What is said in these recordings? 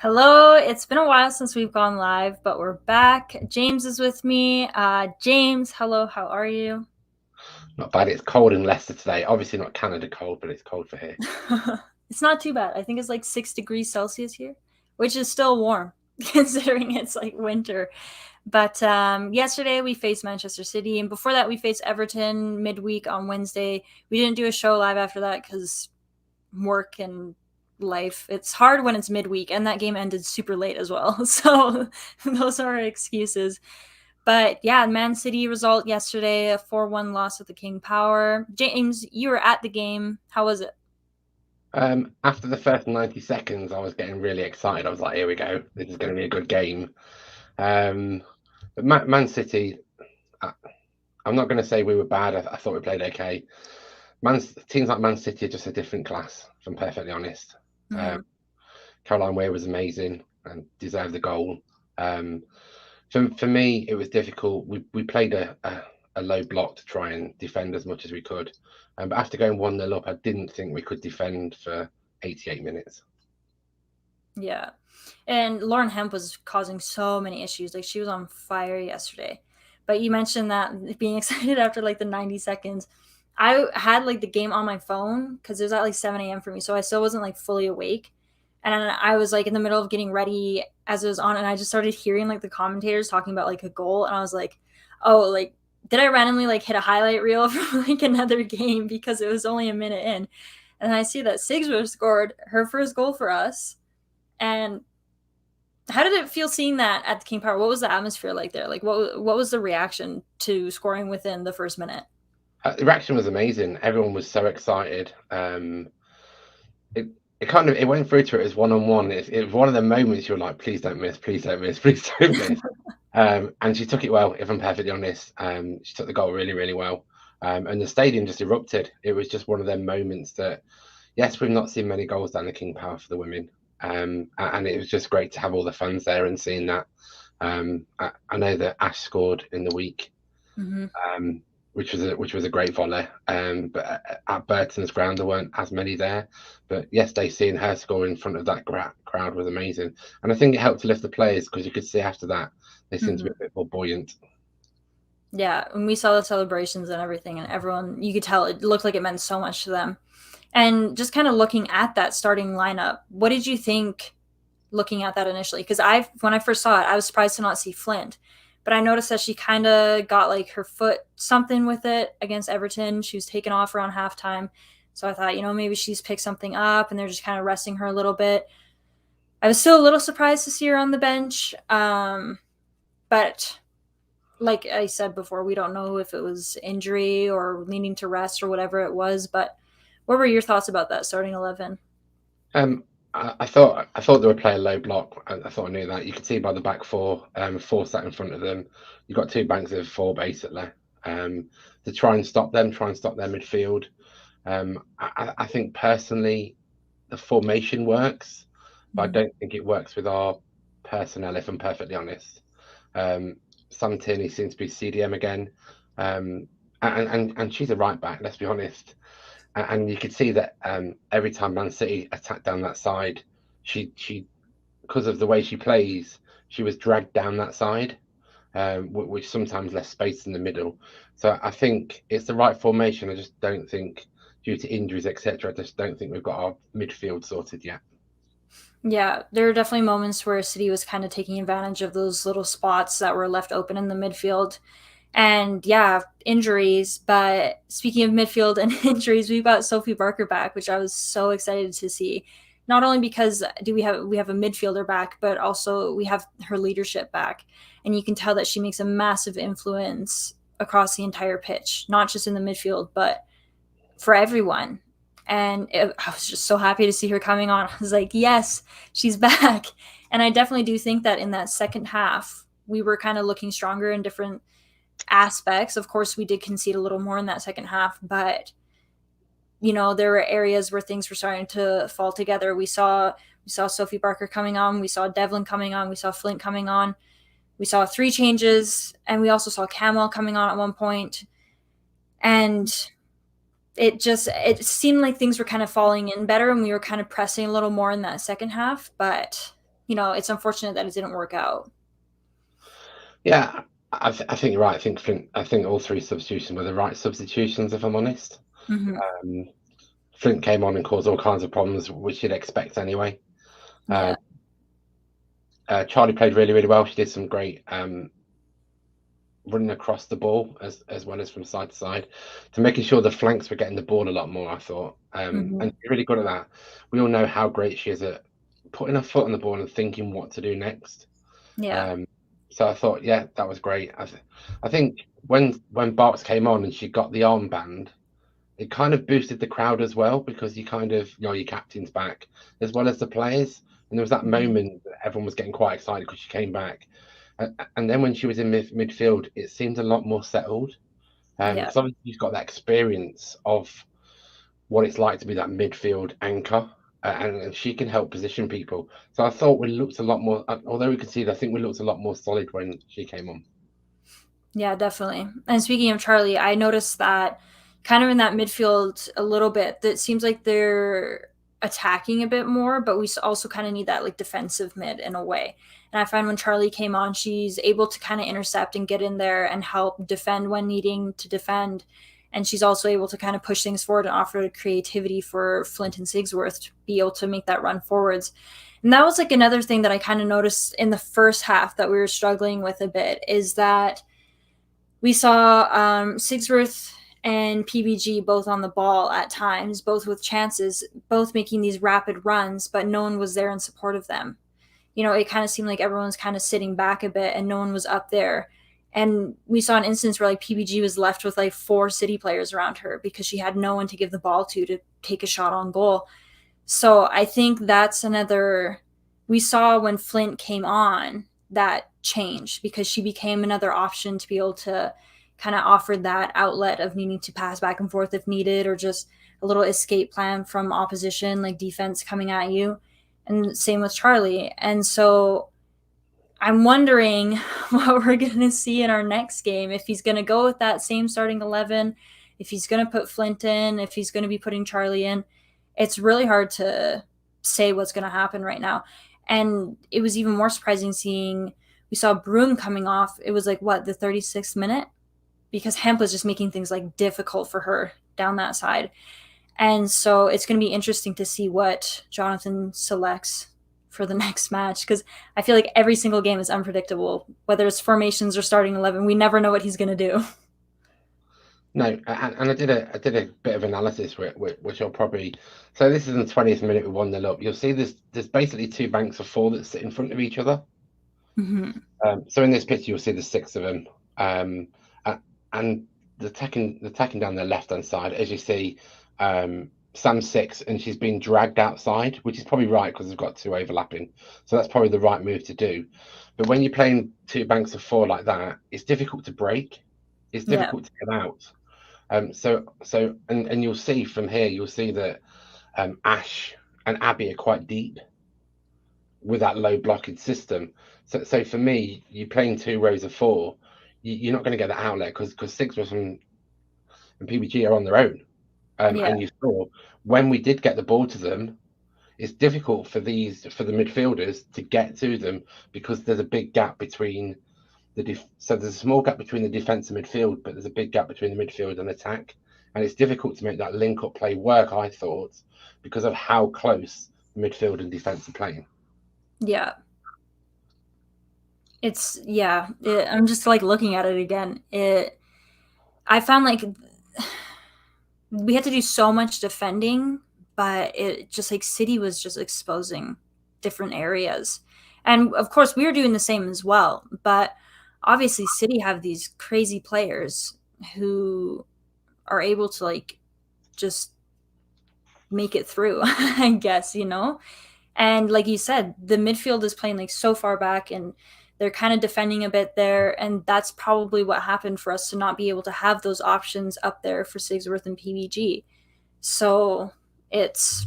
Hello, it's been a while since we've gone live, but we're back. James is with me. James, hello, how are you? Not bad. It's cold in Leicester today. Obviously not Canada cold, but it's cold for here. It's not too bad. I think it's like 6 degrees Celsius here, which is still warm considering it's like winter. But yesterday we faced Manchester City, and before that we faced Everton midweek on Wednesday. We didn't do a show live after that because work and life. It's hard when it's midweek, and that game ended super late as well. So those are our excuses. But yeah, Man City result yesterday, a 4-1 loss with the King Power. James, you were at the game. How was it? After the first 90 seconds, I was getting really excited. I was like, here we go. This is going to be a good game. Um, but Man City, I, I'm not going to say we were bad. I thought we played okay. Teams like Man City are just a different class, if I'm perfectly honest. Um, Mm-hmm. Caroline Weir was amazing and deserved the goal. Um, for me, it was difficult. We played a low block to try and defend as much as we could. But after going 1-0 up, I didn't think we could defend for 88 minutes. Yeah. And Lauren Hemp was causing so many issues. Like she was on fire yesterday. But you mentioned that being excited after like the 90 seconds. I had like the game on my phone because it was at like 7 a.m. for me. So I still wasn't like fully awake. And I was like in the middle of getting ready as it was on. And I just started hearing like the commentators talking about like a goal. And I was like, oh, like, did I randomly like hit a highlight reel from like another game because it was only a minute in? And I see that Sigsworth scored her first goal for us, and how did it feel seeing that at the King Power? What was the atmosphere like there? Like what was the reaction to scoring within the first minute? The reaction was amazing. Everyone was so excited. It it kind of it went through to it as 1-on-1. It was one of the moments you're like, please don't miss, please don't miss, please don't miss. And she took it well, if I'm perfectly honest. She took the goal really, really well. And the stadium just erupted. It was just one of them moments that, yes, we've not seen many goals down the King Power for the women. And it was just great to have all the fans there and seeing that. I know that Ash scored in the week, Mm-hmm. um, which was a great volley. But at Burton's ground, there weren't as many there. But yesterday, seeing her score in front of that crowd was amazing, and I think it helped to lift the players because you could see after that they seemed to be Mm-hmm. a bit more buoyant. Yeah, and we saw the celebrations and everything, and everyone, you could tell it looked like it meant so much to them. And just kind of looking at that starting lineup, what did you think looking at that initially? Because when I first saw it, I was surprised to not see Flint, but I noticed that she kind of got like her foot something with it against Everton. She was taken off around halftime, so I thought, maybe she's picked something up and they're just kind of resting her a little bit. I was still a little surprised to see her on the bench, but like I said before, we don't know if it was injury or needing to rest or whatever it was. But what were your thoughts about that starting 11? I thought they would play a low block. I thought I knew that. You could see by the back four, four sat in front of them. You got two banks of four basically. To try and stop their midfield. I think personally, the formation works, but I Mm-hmm. don't think it works with our personnel. If I'm perfectly honest, um, Sam Tierney seems to be CDM again, and she's a right back. Let's be honest. And you could see that every time Man City attacked down that side, she because of the way she plays, she was dragged down that side, which sometimes left space in the middle. So I think it's the right formation. I just don't think, due to injuries, etc., I just don't think we've got our midfield sorted yet. Yeah, there were definitely moments where City was kind of taking advantage of those little spots that were left open in the midfield. And yeah, injuries. But speaking of midfield and injuries, we've got Sophie Barker back, which I was so excited to see. Not only because do we have a midfielder back, but also we have her leadership back, and you can tell that she makes a massive influence across the entire pitch, not just in the midfield, but for everyone. I was just so happy to see her coming on. I was like, yes, she's back. And I definitely do think that in that second half, we were kind of looking stronger in different aspects. Of course, we did concede a little more in that second half, but there were areas where things were starting to fall together. We saw Sophie Barker coming on, we saw Devlin coming on, we saw Flint coming on, we saw three changes, and we also saw Camel coming on at one point. And it seemed like things were kind of falling in better, and we were kind of pressing a little more in that second half. But it's unfortunate that it didn't work out. Yeah, I think you're right. I think all three substitutions were the right substitutions, if I'm honest. Hmm. Um, Flint came on and caused all kinds of problems, which you'd expect anyway. Um, Yeah. Charlie played really, really well. She did some great running across the ball as well as from side to side to making sure the flanks were getting the ball a lot more, I thought. Hmm. And she's really good at that. We all know how great she is at putting her foot on the ball and thinking what to do next. Yeah. Um, so I thought, yeah, that was great. I think when Barks came on and she got the armband, it kind of boosted the crowd as well because you kind of, your captain's back as well as the players. And there was that Hmm. moment that everyone was getting quite excited because she came back. And then when she was in midfield, it seemed a lot more settled. Yeah. Because obviously she's got that experience of what it's like to be that midfield anchor. And she can help position people. So I thought we looked a lot more, although we could see, I think we looked a lot more solid when she came on. Yeah, definitely. And speaking of Charlie, I noticed that kind of in that midfield a little bit, that seems like they're attacking a bit more, but we also kind of need that like defensive mid in a way. And I find when Charlie came on, she's able to kind of intercept and get in there and help defend when needing to defend. And she's also able to kind of push things forward and offer creativity for Flint and Sigsworth to be able to make that run forwards. And that was like another thing that I kind of noticed in the first half that we were struggling with a bit is that we saw Sigsworth and PBG both on the ball at times, both with chances, both making these rapid runs, but no one was there in support of them. It kind of seemed like everyone's kind of sitting back a bit and no one was up there. And we saw an instance where like PBG was left with like four City players around her because she had no one to give the ball to take a shot on goal. So I think that's another we saw when Flint came on that change because she became another option to be able to kind of offer that outlet of needing to pass back and forth if needed or just a little escape plan from opposition like defense coming at you. And same with Charlie. And so I'm wondering what we're going to see in our next game. If he's going to go with that same starting 11, if he's going to put Flint in, if he's going to be putting Charlie in. It's really hard to say what's going to happen right now. And it was even more surprising seeing we saw Broom coming off. It was like, what, the 36th minute? Because Hemp was just making things like difficult for her down that side. And so it's going to be interesting to see what Jonathan selects for the next match because I feel like every single game is unpredictable. Whether it's formations or starting 11, we never know what he's going to do. No, and I did a bit of analysis which I'll probably. So this is in the 20th minute with 1-0 up. You'll see there's basically two banks of four that sit in front of each other. Mm-hmm. So in this picture you'll see the six of them, and the attacking down the left hand side, as you see, Sam's six, and she's been dragged outside, which is probably right because they've got two overlapping. So that's probably the right move to do. But when you're playing two banks of four like that, it's difficult to break. It's Yeah. difficult to get out. And you'll see from here, you'll see that Ash and Abby are quite deep with that low blocking system. So for me, you're playing two rows of four, you're not going to get that outlet because Sigsworth and PBG are on their own. Yeah. And you saw when we did get the ball to them, it's difficult for the midfielders to get to them because there's a big gap between so there's a small gap between the defence and midfield, but there's a big gap between the midfield and attack, and it's difficult to make that link-up play work. I thought because of how close midfield and defence are playing. Yeah. I'm just like looking at it again. I found like we had to do so much defending, but it just like City was just exposing different areas. And of course, we were doing the same as well. But obviously, City have these crazy players who are able to like just make it through, I guess. And like you said, the midfield is playing like so far back and they're kind of defending a bit there. And that's probably what happened for us to not be able to have those options up there for Sigsworth and PVG. So it's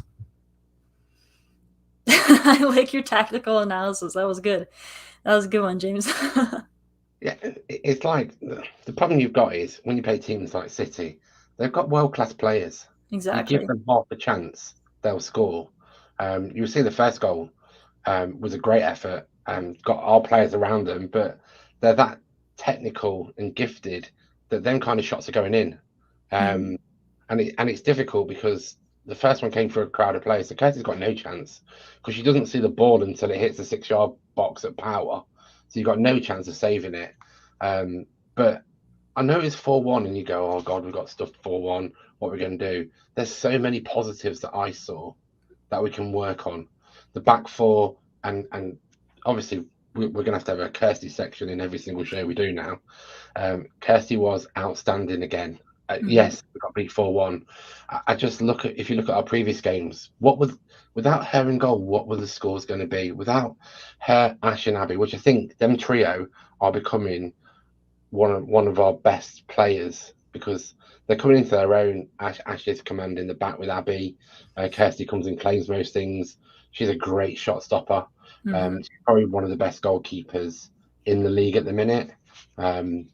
I like your tactical analysis. That was good. That was a good one, James. Yeah, it's like the problem you've got is when you play teams like City, they've got world-class players. You give Exactly. them half a chance, they'll score. You'll see the first goal. was a great effort and got our players around them, but they're that technical and gifted that then kind of shots are going in. Mhm. And it's difficult because the first one came for a crowded players. So Kirsty's got no chance because she doesn't see the ball until it hits the 6 yard box at power. So you've got no chance of saving it. But I know it's 4-1 and you go, oh God, we've got stuffed 4-1. What are we going to do? There's so many positives that I saw that we can work on. The back four, and obviously we're going to have a Kirsty section in every single show we do now. Kirsty was outstanding again. Mhm. Yes, we got beat 4-1. I just look at, if you look at our previous games, what was, without her in goal, what were the scores going to be? Without her, Ash and Abby, which I think them trio are becoming one of our best players because they're coming into their own. Ash is commanding the back with Abby. Kirsty comes and claims most things. She's a great shot stopper. Mhm. She's probably one of the best goalkeepers in the league at the minute. Um,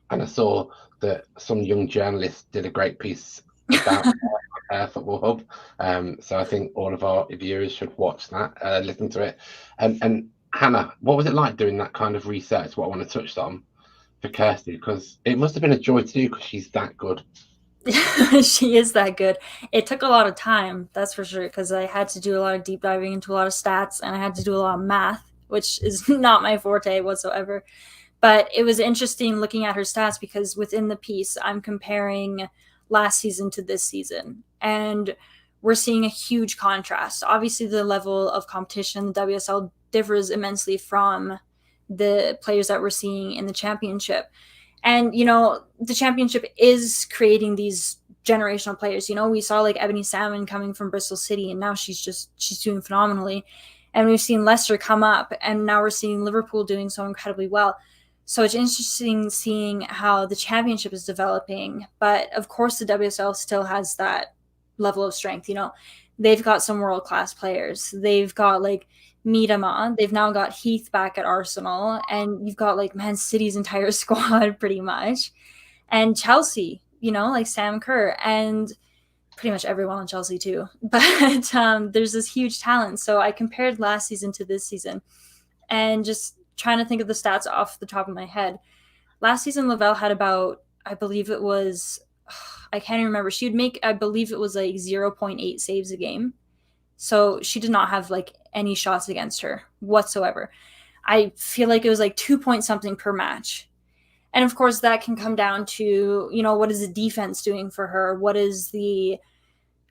and I saw that some young journalists did a great piece about Football Hub. So I think all of our viewers should watch that, listen to it. And Hannah, what was it like doing that kind of research? What I want to touch on for Kirsty, because it must have been a joy to do because she's that good. She is that good. It took a lot of time, that's for sure, because I had to do a lot of deep diving into a lot of stats and I had to do a lot of math, which is not my forte whatsoever. But it was interesting looking at her stats because within the piece, I'm comparing last season to this season. And we're seeing a huge contrast. Obviously, the level of competition in the WSL differs immensely from the players that we're seeing in the championship. And, the championship is creating these generational players. We saw like Ebony Salmon coming from Bristol City, and now she's doing phenomenally. And we've seen Leicester come up, and now we're seeing Liverpool doing so incredibly well. So it's interesting seeing how the championship is developing. But of course, the WSL still has that level of strength. They've got some world class players. They've got like Miedema. They've now got Heath back at Arsenal, and you've got like Man City's entire squad pretty much, and Chelsea. Like Sam Kerr and pretty much everyone on Chelsea too. But there's this huge talent. So I compared last season to this season, and just trying to think of the stats off the top of my head. Last season, Lavelle had about, I believe it was, I can't even remember. She would make, I believe it was like 0.8 saves a game. So she did not have like any shots against her whatsoever. I feel like it was like 2 point something per match. And of course, that can come down to, what is the defense doing for her?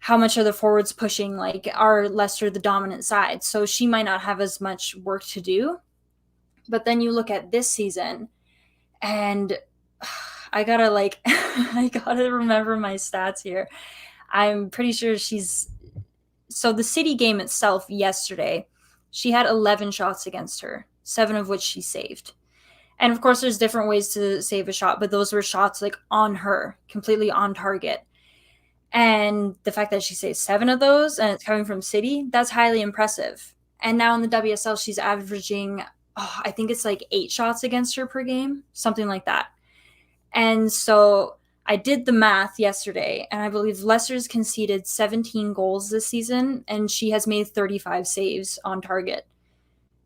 How much are the forwards pushing? Like, are Leicester the dominant side? So she might not have as much work to do. But then you look at this season, and I gotta like, I gotta remember my stats here. I'm pretty sure so the City game itself yesterday, she had 11 shots against her, 7 of which she saved. And of course, there's different ways to save a shot, but those were shots like on her, completely on target. And the fact that she saved 7 of those and it's coming from City, that's highly impressive. And now in the WSL, she's averaging, I think it's like 8 shots against her per game, something like that. And so I did the math yesterday, and I believe Leicester's conceded 17 goals this season, and she has made 35 saves on target.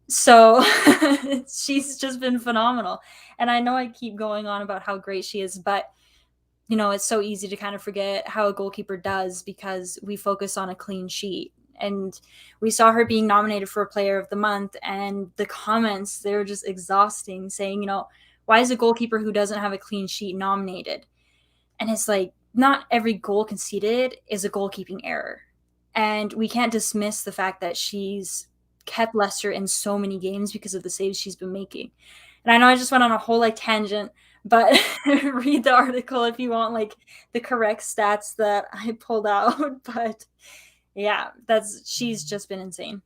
So she's just been phenomenal. And I know I keep going on about how great she is, but it's so easy to kind of forget how a goalkeeper does because we focus on a clean sheet. And we saw her being nominated for Player of the Month, and the comments, they were just exhausting, saying, why is a goalkeeper who doesn't have a clean sheet nominated? And it's like, not every goal conceded is a goalkeeping error. And we can't dismiss the fact that she's kept Leicester in so many games because of the saves she's been making. And I know I just went on a whole like tangent, but read the article if you want like the correct stats that I pulled out. But yeah, she's just been insane.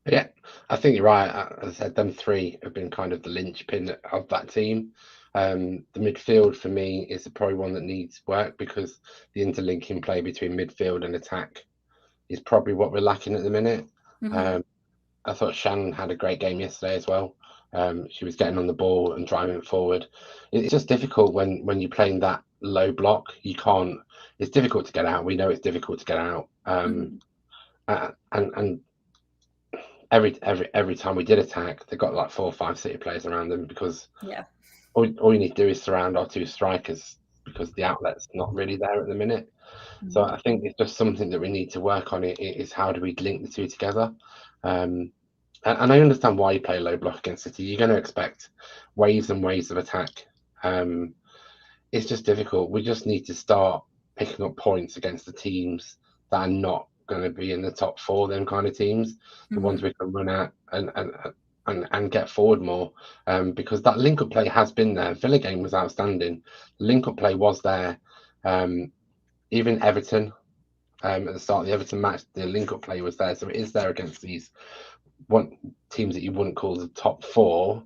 Yeah, I think you're right. As I said, them three have been kind of the linchpin of that team. The midfield for me is probably one that needs work because the interlinking play between midfield and attack is probably what we're lacking at the minute. Mm-hmm. Um, I thought Shannon had a great game yesterday as well. She was getting on the ball and driving it forward. It's just difficult when you're playing that low block. You can't. It's difficult to get out. We know it's difficult to get out. Mm-hmm. And every time we did attack, they got like 4 or 5 City players around them because Yeah. all you need to do is surround our two strikers because the outlet's not really there at the minute. So Mhm. I think it's just something that we need to work on. It is how do we link the two together? And I understand why you play low block against City. You're going to expect waves and waves of attack. Um, it's just difficult. We just need to start picking up points against the teams that are not going to be in the top four. Them kind of teams, the ones Mhm. we can run at and get forward more. Because that link up play has been there. Villa game was outstanding. Link up play was there. Um, even Everton. At the start of the Everton match, the link-up play was there, so it is there against these one teams that you wouldn't call the top four,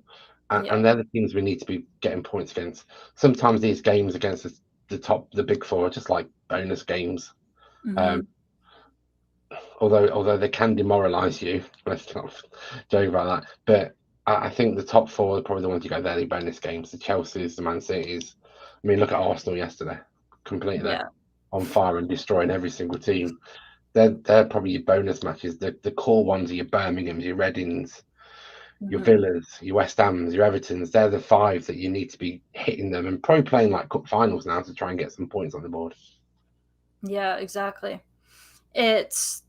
Yeah. and they're the teams we need to be getting points against. Sometimes these games against the big four are just like bonus games. Um, Mhm. although they can demoralise you. Let's not joke about that. But I think the top four are probably the ones you go, they're the bonus games. The Chelsea's, the Man City's. I mean, look at Arsenal yesterday, completely Yeah. on fire and destroying every single team. They're probably your bonus matches. The core ones are your Birminghams, your Readings, your Mhm. Villas, your West Hams, your Evertons. They're the five that you need to be hitting them and probably playing like cup finals now to try and get some points on the board. Yeah, exactly. It's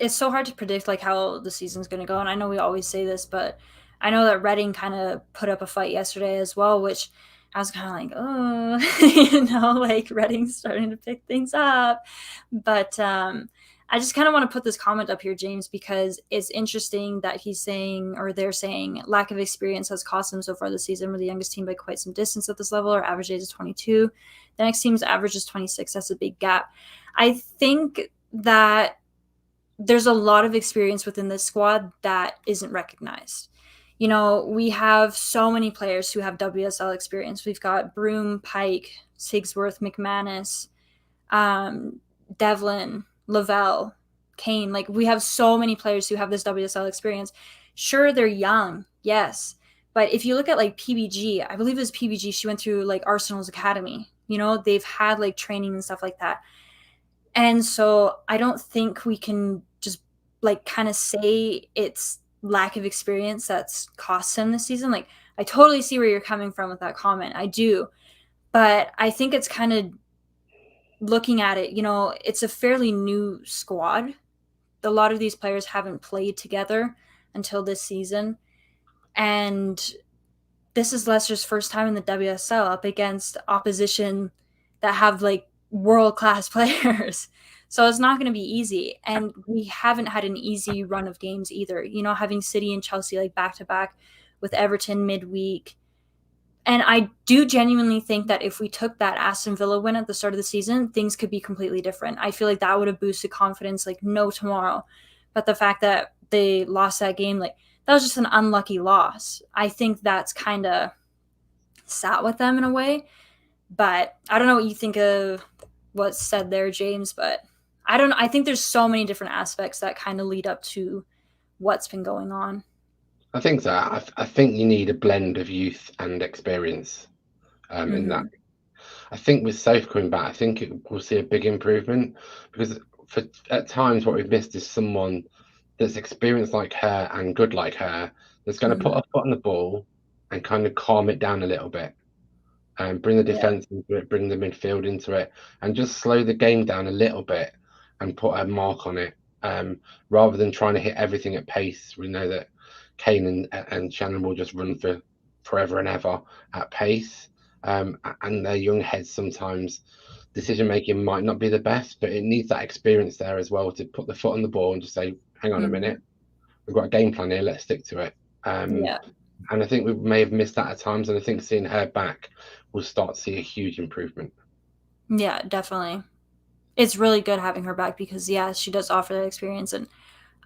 it's so hard to predict like how the season's going to go, and I know we always say this, but I know that Reading kind of put up a fight yesterday as well, which I was kind of like, oh, like Reading's starting to pick things up. But I just kind of want to put this comment up here, James, because it's interesting that he's saying, or they're saying, lack of experience has cost them so far this season. We're the youngest team by quite some distance at this level. Our average age is 22. The next team's average is 26. That's a big gap. I think that there's a lot of experience within this squad that isn't recognized. We have so many players who have WSL experience. We've got Broom, Pike, Sigsworth, McManus, um, Devlin, Lavelle, Kane. Like, we have so many players who have this WSL experience. Sure, they're young, yes. But if you look at like PBG, I believe it was PBG, she went through like Arsenal's academy. They've had like training and stuff like that. And so I don't think we can just like kind of say it's lack of experience that's cost him this season. Like, I totally see where you're coming from with that comment. I do. But I think it's kind of looking at it, it's a fairly new squad. A lot of these players haven't played together until this season. And this is Leicester's first time in the WSL up against opposition that have like world class players. So it's not going to be easy. And we haven't had an easy run of games either. Having City and Chelsea like back to back with Everton midweek. And I do genuinely think that if we took that Aston Villa win at the start of the season, things could be completely different. I feel like that would have boosted confidence like no tomorrow. But the fact that they lost that game, like that was just an unlucky loss. I think that's kind of sat with them in a way. But I don't know what you think of what's said there, James, but I don't know. I think there's so many different aspects that kind of lead up to what's been going on. I think so. I think you need a blend of youth and experience in that. Mm-hmm. I think with Safe coming back, I think we'll see a big improvement because at times what we've missed is someone that's experienced like her and good like her that's going to put Mm-hmm. a foot on the ball and kind of calm it down a little bit and bring the Yeah. defense into it, bring the midfield into it, and just slow the game down a little bit and put a mark on it. Rather than trying to hit everything at pace, we know that Kane and Shannon will just run for forever and ever at pace. And their young heads sometimes decision making might not be the best, but it needs that experience there as well to put the foot on the ball and just say, "Hang on a Mm-hmm. minute, we've got a game plan here. Let's stick to it." Um, Yeah. and I think we may have missed that at times. And I think seeing her back, we'll start to see a huge improvement. Yeah, definitely. It's really good having her back because, yeah, she does offer that experience. And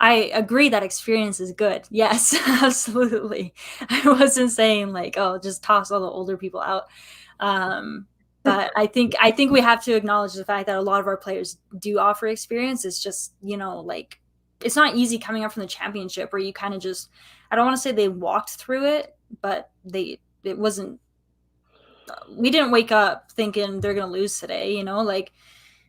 I agree that experience is good. Yes, absolutely. I wasn't saying like, oh, just toss all the older people out. Um, but I think we have to acknowledge the fact that a lot of our players do offer experience. It's just, like it's not easy coming up from the championship where you kind of just I don't want to say they walked through it, but it wasn't we didn't wake up thinking they're gonna lose today, like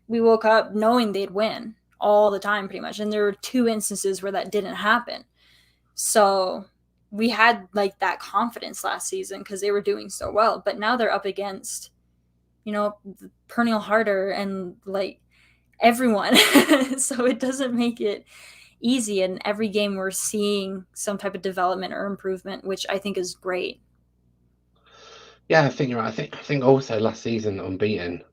we woke up knowing they'd win all the time pretty much. And there were two instances where that didn't happen. So we had like that confidence last season because they were doing so well, but now they're up against, perennial harder and like everyone. So it doesn't make it easy. And every game we're seeing some type of development or improvement, which I think is great. Yeah, I think you're right. I think also last season unbeaten.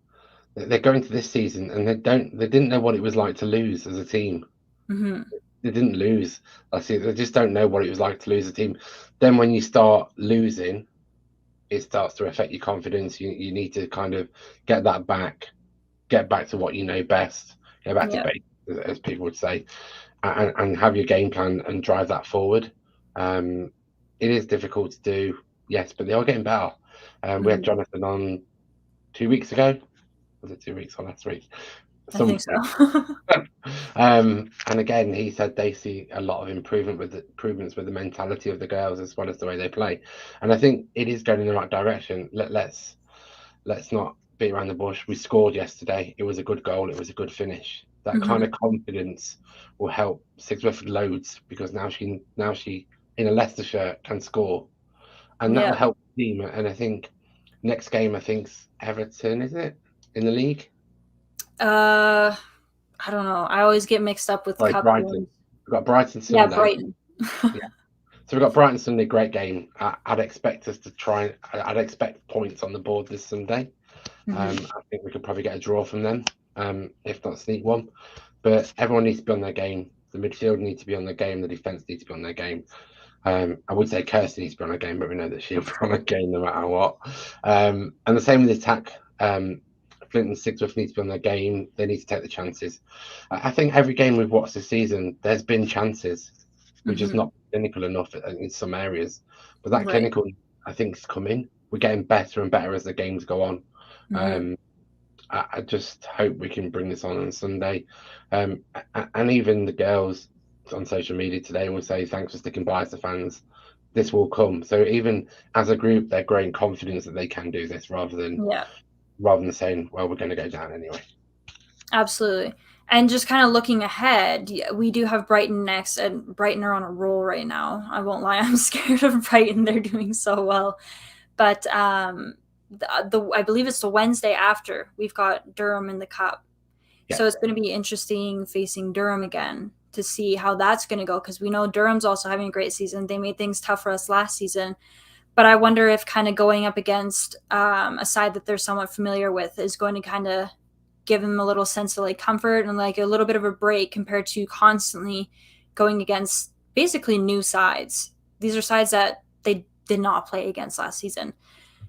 They're going to this season and they didn't know what it was like to lose as a team. Mm-hmm. They didn't lose last season. They just don't know what it was like to lose a team. Then when you start losing, it starts to affect your confidence. You need to kind of get that back, get back to what you know best, get back to Yeah. basics, as people would say, and have your game plan and drive that forward. Um, it is difficult to do, yes, but they are getting better. We had Mm-hmm. Jonathan on 2 weeks ago. Was it 2 weeks or last week? I think Something. so. And again, he said they see a lot of improvements with the mentality of the girls as well as the way they play. And I think it is going in the right direction. Let's not beat around the bush. We scored yesterday. It was a good goal. It was a good finish. That kind Mm-hmm. of confidence will help Sigsworth loads because now she in a Leicester shirt can score, and that Yeah. will help the team. And I think next game, I think's Everton, is it in the league? Uh, I don't know. I always get mixed up with Sorry, cup Brighton. games. We've got Brighton Yeah, Sunday. Brighton. Yeah. So we've got Brighton Sunday, great game. I'd expect us to try. I'd expect points on the board this Sunday. Mm-hmm. I think we could probably get a draw from them, if not sneak one. But everyone needs to be on their game. The midfield needs to be on their game. The defense needs to be on their game. I would say Kirsty needs to be on her game, but we know that she'll be on her game no matter what. And the same with the attack. Flint and Sigsworth need to be on their game. They need to take the chances. I think every game we've watched this season, there's been chances. We're just Mm-hmm. not clinical enough in some areas. But that Right. clinical, I think, is coming. We're getting better and better as the games go on. Mm-hmm. Um, I just hope we can bring this on Sunday. And even the girls on social media today will say, thanks for sticking by us, the fans. This will come. So even as a group, they're growing confidence that they can do this Yeah. rather than saying, well, we're going to go down anyway. Absolutely. And just kind of looking ahead, we do have Brighton next, and Brighton are on a roll right now. I won't lie, I'm scared of Brighton. They're doing so well. But I believe it's the Wednesday after we've got Durham in the cup. Yeah. So it's going to be interesting facing Durham again to see how that's going to go because we know Durham's also having a great season. They made things tough for us last season. But I wonder if kind of going up against a side that they're somewhat familiar with is going to kind of give them a little sense of like comfort and like a little bit of a break compared to constantly going against basically new sides. These are sides that they did not play against last season.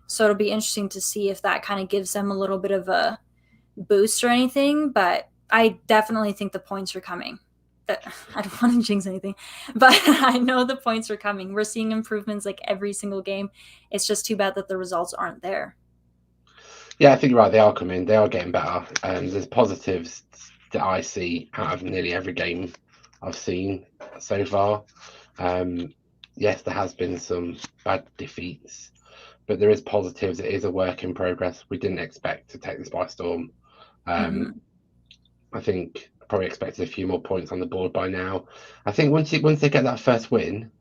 So it'll be interesting to see if that kind of gives them a little bit of a boost or anything. But I definitely think the points are coming. I don't want to jinx anything, but I know the points are coming. We're seeing improvements like every single game. It's just too bad that the results aren't there. Yeah, I think you're right. They are coming. They are getting better. There's positives that I see out of nearly every game I've seen so far. Um, yes, there has been some bad defeats, but there is positives. It is a work in progress. We didn't expect to take this by storm. Um, Mm-hmm. I think I probably expected a few more points on the board by now. I think once they get that first win,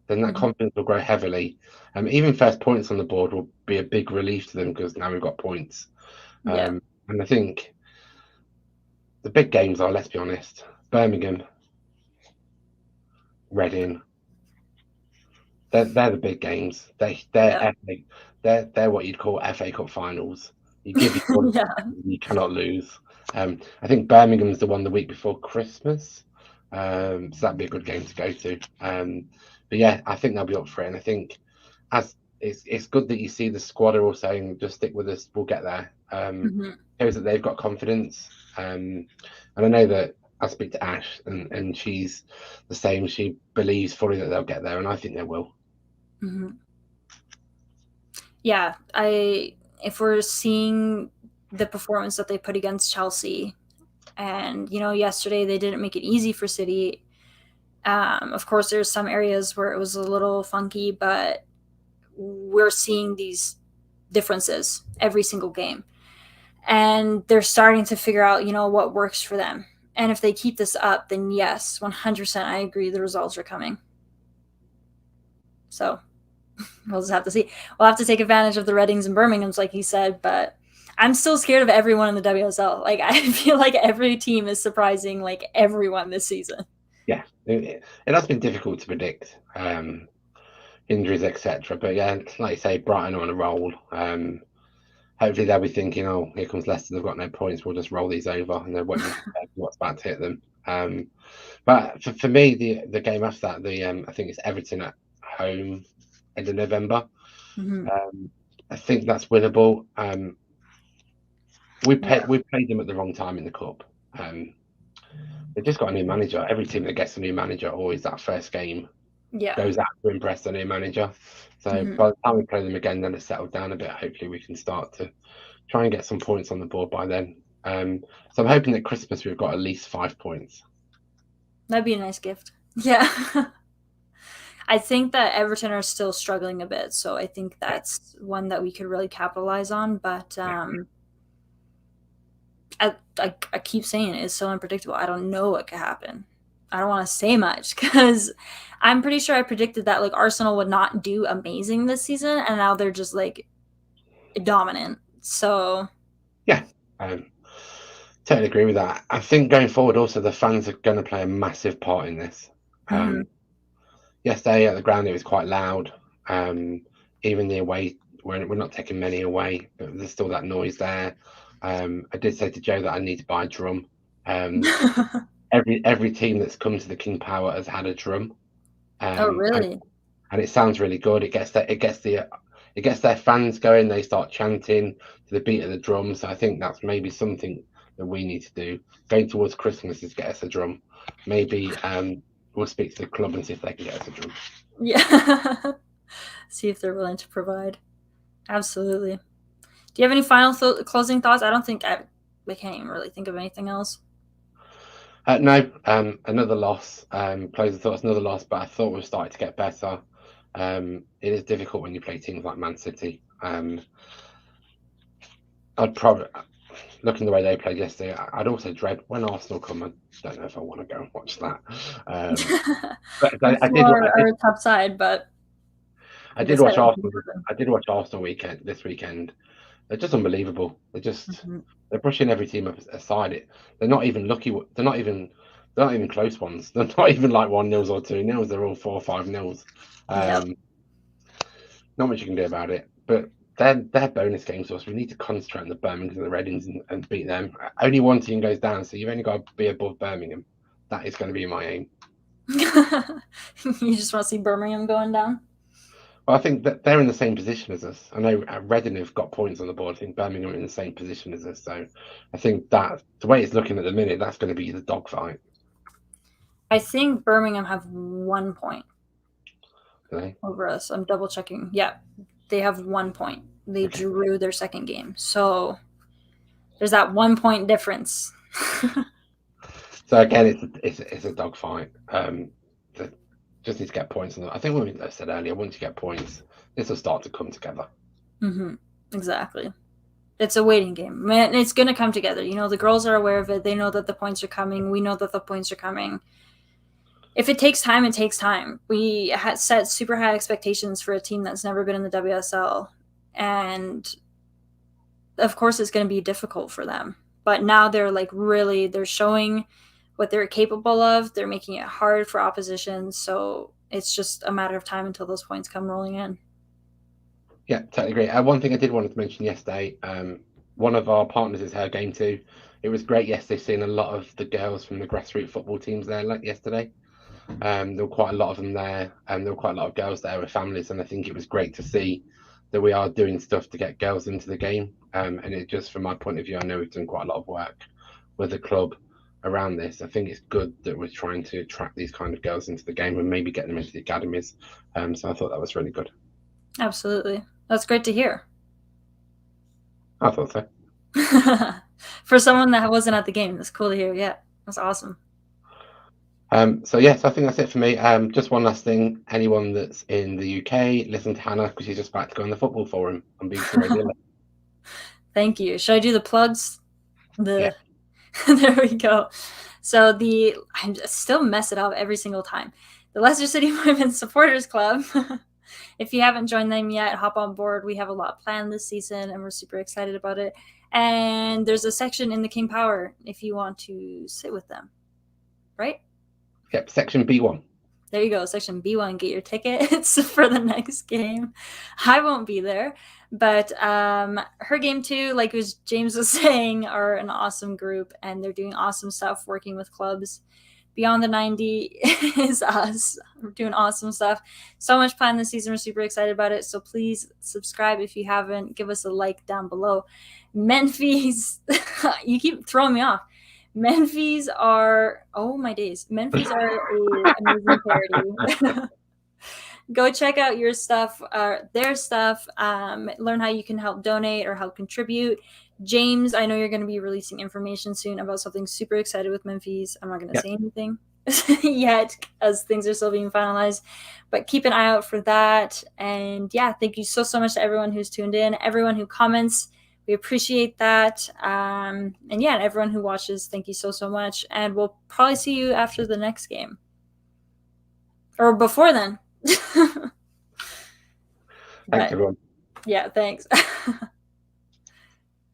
then that Mm-hmm. confidence will grow heavily. Even first points on the board will be a big relief to them because now we've got points. Yeah. And I think the big games are, let's be honest, Birmingham, Reading. They're the big games. They're Yeah. FA, they're what you'd call FA Cup finals. You give your all, Yeah. you cannot lose. I think Birmingham's the one the week before Christmas, so that'd be a good game to go to. But yeah, I think they'll be up for it, and I think as it's good that you see the squad are all saying just stick with us, we'll get there. Mm-hmm. Shows that they've got confidence, and I know that I speak to Ash, and she's the same. She believes fully that they'll get there, and I think they will. Mm-hmm. Yeah. I if we're seeing the performance that they put against Chelsea, and yesterday they didn't make it easy for City. Of course, there's some areas where it was a little funky, but we're seeing these differences every single game. And they're starting to figure out, what works for them. And if they keep this up, then yes, 100% I agree the results are coming. So we'll just have to see. We'll have to take advantage of the Readings and Birminghams, like you said, but I'm still scared of everyone in the WSL. Like, I feel like every team is surprising like everyone this season. Yeah, it has been difficult to predict injuries, etc. But yeah, like you say, Brighton are on a roll. Hopefully they'll be thinking, oh, here comes Leicester. They've got no points. We'll just roll these over, and they won't be prepared for what's about to hit them. But for me, the game after that, I think it's Everton at home end of November. Mm-hmm. I think that's winnable. We Yeah. played them at the wrong time in the cup. They've just got a new manager. Every team that gets a new manager, always that first game Yeah. goes out to impress the new manager. So Mm-hmm. by the time we play them again, then it's settled down a bit. Hopefully, we can start to try and get some points on the board by then. So I'm hoping that Christmas we've got at least 5 points. That'd be a nice gift. Yeah. I think that Everton are still struggling a bit, so I think Yeah, that's one that we could really capitalize on. But yeah, I keep saying it's so unpredictable. I don't know what could happen. I don't want to say much because I'm pretty sure I predicted that like Arsenal would not do amazing this season, and now they're just like dominant. So yeah. Totally agree with that. I think going forward, also the fans are going to play a massive part in this. mm-hmm. Yesterday at the ground, it was quite loud. Even the away, we're not taking many away, but there's still that noise there. I did say to Joe that I need to buy a drum. Um, every team that's come to the King Power has had a drum, Oh, um, and, really? and it sounds really good. It gets their fans going. They start chanting to the beat of the drum. So I think that's maybe something that we need to do. Going towards Christmas is get us a drum. Maybe we'll speak to the club and see if they can get us a drum. Yeah. See if they're willing to provide. Absolutely. Do you have any final closing thoughts? I don't think I can't even really think of anything else. No, another loss. Players thought it's another loss, but I thought we started to get better. It is difficult when you play teams like Man City. I'd probably, looking the way they played yesterday, I'd also dread when Arsenal come. I don't know if I want to go and watch that. But Arsenal are a tough side, but I like I did said, watch anything Arsenal. can happen. I did watch Arsenal this weekend. They're just unbelievable. Mm-hmm. They're pushing every team aside. They're not even lucky. They're not even close ones. They're not even like 1-0s or 2-0s. They're all 4 or 5-0s. Yep. Not much you can do about it. But they're bonus games to us. We need to concentrate on the Birminghams and the Readings and beat them. Only one team goes down, so you've only got to be above Birmingham. That is going to be my aim. You just want to see Birmingham going down? Well, I think that they're in the same position as us. I know Reading have got points on the board. I think Birmingham are in the same position as us. So I think that the way it's looking at the minute, that's going to be the dogfight. I think Birmingham have 1 point Okay. over us. I'm double checking. Yeah, they have 1 point. They Okay. drew their second game, so there's that 1 point difference. So again, it's a dogfight. Just need to get points. I think what I said earlier, once you get points, this will start to come together. Mm-hmm. Exactly. It's a waiting game. Man, it's going to come together. You know, the girls are aware of it. They know that the points are coming. We know that the points are coming. If it takes time, it takes time. We had set super high expectations for a team that's never been in the WSL. And of course, it's going to be difficult for them. But now they're like really, they're showing what they're capable of. They're making it hard for opposition. So it's just a matter of time until those points come rolling in. Yeah, totally agree. One thing I did want to mention yesterday, one of our partners is her game too. It was great yesterday seeing a lot of the girls from the grassroots football teams there like yesterday. There were quite a lot of them there, and there were quite a lot of girls there with families, and I think it was great to see that we are doing stuff to get girls into the game. And it just, from my point of view, I know we've done quite a lot of work with the club around this. I think it's good that we're trying to attract these kind of girls into the game and maybe get them into the academies. So I thought that was really good. Absolutely. That's great to hear. I thought so. For someone that wasn't at the game, that's cool to hear. Yeah, that's awesome. So yes, I think that's it for me. Just one last thing. Anyone that's in the UK, listen to Hannah because she's just about to go on the football forum on BBC Radio. Thank you. Should I do the plugs? Yeah. There we go. So I still mess it up every single time. The Leicester City Women Supporters Club If you haven't joined them yet, hop on board. We have a lot planned this season, and we're super excited about it. And there's a section in the King Power if you want to sit with them, right? Yep, section B1. There you go, section B1. Get your tickets for the next game. I won't be there, but her game too, like as James was saying, are an awesome group, and they're doing awesome stuff working with clubs. Beyond the 90 is us. We're doing awesome stuff. So much planned this season. We're super excited about it. So please subscribe if you haven't. Give us a like down below. Memphis, you keep throwing me off. Memphis are, oh my days. Memphis are an amazing charity. Go check out your stuff, their stuff, learn how you can help donate or help contribute. James, I know you're going to be releasing information soon about something super excited with Memphis. I'm not going to say anything yet as things are still being finalized, but keep an eye out for that. And yeah, thank you so much to everyone who's tuned in, everyone who comments. We appreciate that. And yeah, and everyone who watches, thank you so much. And we'll probably see you after the next game. Or before then. Thanks, everyone. Yeah, thanks.